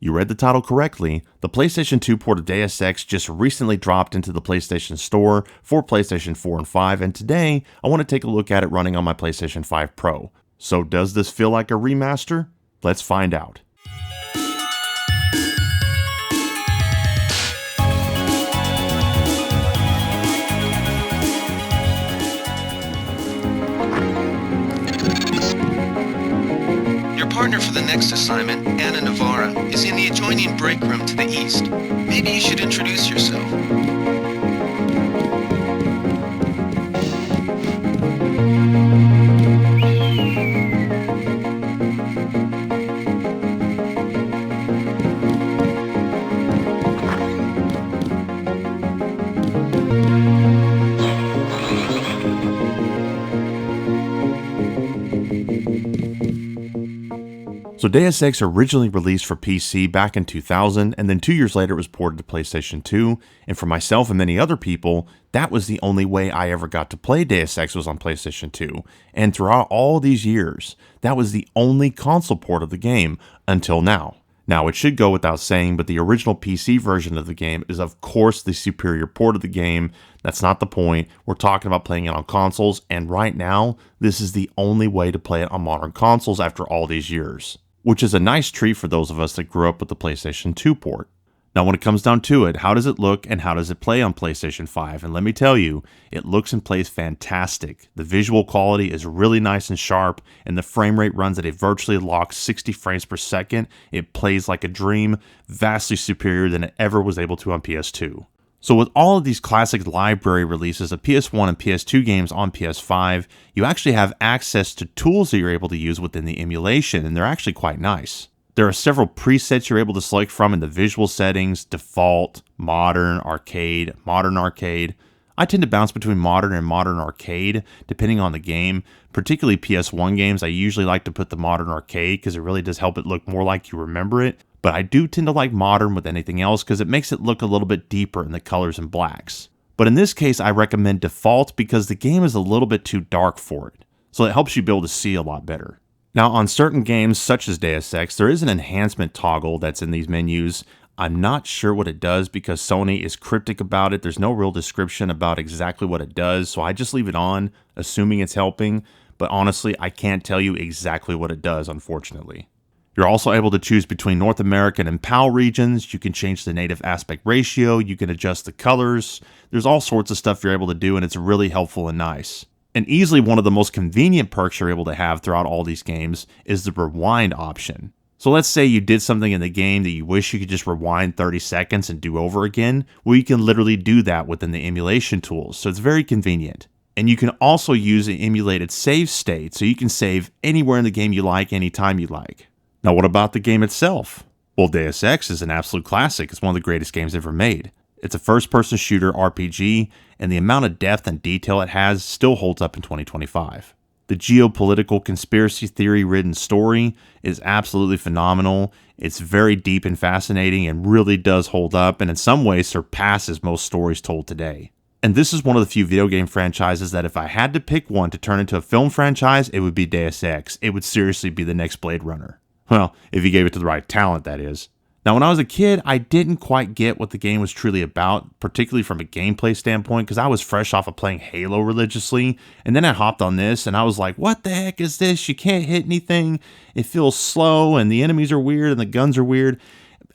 You read the title correctly. The PlayStation 2 port of Deus Ex just recently dropped into the PlayStation Store for PlayStation 4 and 5, and today I want to take a look at it running on my PlayStation 5 Pro. So does this feel like a remaster? Let's find out. Your partner for the next assignment, Anna Navarra, is in the adjoining break room to the east. Maybe you should introduce yourself. So Deus Ex originally released for PC back in 2000, and then 2 years later it was ported to PlayStation 2, and for myself and many other people, that was the only way I ever got to play Deus Ex was on PlayStation 2, and throughout all these years, that was the only console port of the game until now. Now, it should go without saying, but the original PC version of the game is of course the superior port of the game. That's not the point. We're talking about playing it on consoles, and right now, this is the only way to play it on modern consoles after all these years, which is a nice treat for those of us that grew up with the PlayStation 2 port. Now when it comes down to it, how does it look and how does it play on PlayStation 5? And let me tell you, it looks and plays fantastic. The visual quality is really nice and sharp, and the frame rate runs at a virtually locked 60 frames per second. It plays like a dream, vastly superior than it ever was able to on PS2. So with all of these classic library releases of PS1 and PS2 games on PS5, you actually have access to tools that you're able to use within the emulation, and they're actually quite nice. There are several presets you're able to select from in the visual settings: default, modern, arcade, modern arcade. I tend to bounce between modern and modern arcade depending on the game. Particularly PS1 games, I usually like to put the modern arcade because it really does help it look more like you remember it. But I do tend to like modern with anything else because it makes it look a little bit deeper in the colors and blacks. But in this case, I recommend default because the game is a little bit too dark for it, so it helps you be able to see a lot better. Now on certain games such as Deus Ex, there is an enhancement toggle that's in these menus. I'm not sure what it does because Sony is cryptic about it. There's no real description about exactly what it does, so I just leave it on, assuming it's helping. But honestly, I can't tell you exactly what it does, unfortunately. You're also able to choose between North American and PAL regions. You can change the native aspect ratio. You can adjust the colors. There's all sorts of stuff you're able to do, and it's really helpful and nice. And easily one of the most convenient perks you're able to have throughout all these games is the rewind option. So let's say you did something in the game that you wish you could just rewind 30 seconds and do over again. Well, you can literally do that within the emulation tools, so it's very convenient. And you can also use an emulated save state, so you can save anywhere in the game you like, anytime you like. Now what about the game itself? Well, Deus Ex is an absolute classic. It's one of the greatest games ever made. It's a first-person shooter RPG, and the amount of depth and detail it has still holds up in 2025. The geopolitical conspiracy theory-ridden story is absolutely phenomenal. It's very deep and fascinating and really does hold up, and in some ways surpasses most stories told today. And this is one of the few video game franchises that if I had to pick one to turn into a film franchise, it would be Deus Ex. It would seriously be the next Blade Runner. Well, if you gave it to the right talent, that is. Now, when I was a kid, I didn't quite get what the game was truly about, particularly from a gameplay standpoint, because I was fresh off of playing Halo religiously, and then I hopped on this, and I was like, what the heck is this? You can't hit anything, it feels slow, and the enemies are weird, and the guns are weird.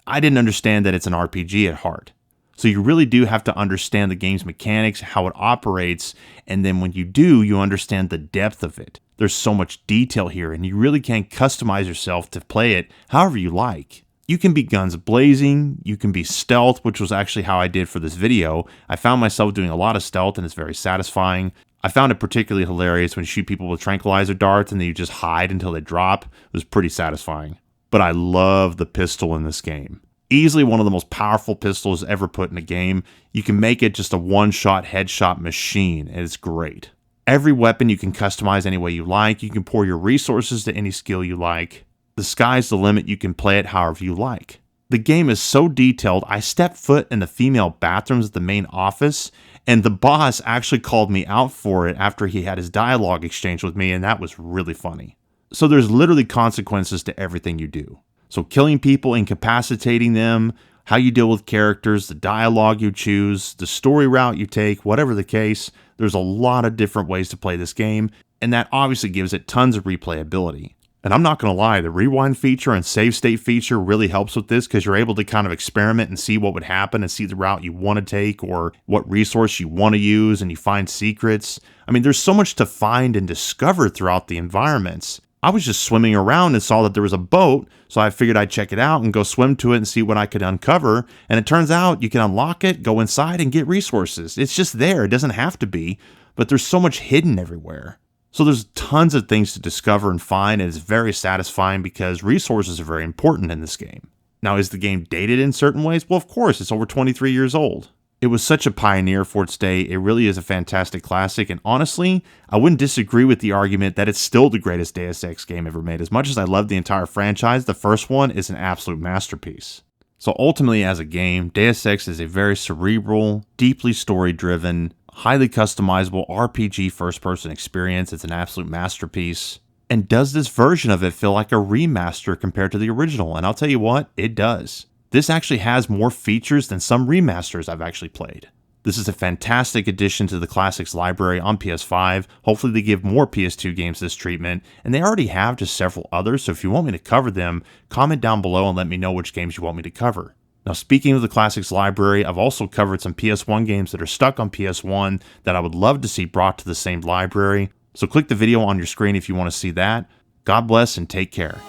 I didn't understand that it's an RPG at heart. So you really do have to understand the game's mechanics, how it operates, and then when you do, you understand the depth of it. There's so much detail here, and you really can customize yourself to play it however you like. You can be guns blazing, you can be stealth, which was actually how I did for this video. I found myself doing a lot of stealth, and it's very satisfying. I found it particularly hilarious when you shoot people with tranquilizer darts, and then you just hide until they drop. It was pretty satisfying. But I love the pistol in this game. Easily one of the most powerful pistols ever put in a game. You can make it just a one-shot headshot machine, and it's great. Every weapon you can customize any way you like. You can pour your resources to any skill you like. The sky's the limit. You can play it however you like. The game is so detailed, I stepped foot in the female bathrooms at the main office, and the boss actually called me out for it after he had his dialogue exchange with me, and that was really funny. So there's literally consequences to everything you do. So killing people, incapacitating them, how you deal with characters, the dialogue you choose, the story route you take, whatever the case, there's a lot of different ways to play this game, and that obviously gives it tons of replayability. And I'm not going to lie, the rewind feature and save state feature really helps with this because you're able to kind of experiment and see what would happen and see the route you want to take or what resource you want to use, and you find secrets. I mean, there's so much to find and discover throughout the environments. I was just swimming around and saw that there was a boat, so I figured I'd check it out and go swim to it and see what I could uncover. And it turns out you can unlock it, go inside, and get resources. It's just there. It doesn't have to be, but there's so much hidden everywhere. So there's tons of things to discover and find, and it's very satisfying because resources are very important in this game. Now, is the game dated in certain ways? Well, of course, it's over 23 years old. It was such a pioneer for its day. It really is a fantastic classic, and honestly, I wouldn't disagree with the argument that it's still the greatest Deus Ex game ever made. As much as I love the entire franchise, the first one is an absolute masterpiece. So ultimately, as a game, Deus Ex is a very cerebral, deeply story-driven, highly customizable RPG first-person experience. It's an absolute masterpiece. And does this version of it feel like a remaster compared to the original? And I'll tell you what, it does. This actually has more features than some remasters I've actually played. This is a fantastic addition to the Classics library on PS5. Hopefully they give more PS2 games this treatment, and they already have just several others, so if you want me to cover them, comment down below and let me know which games you want me to cover. Now, speaking of the Classics library, I've also covered some PS1 games that are stuck on PS1 that I would love to see brought to the same library. So click the video on your screen if you want to see that. God bless and take care.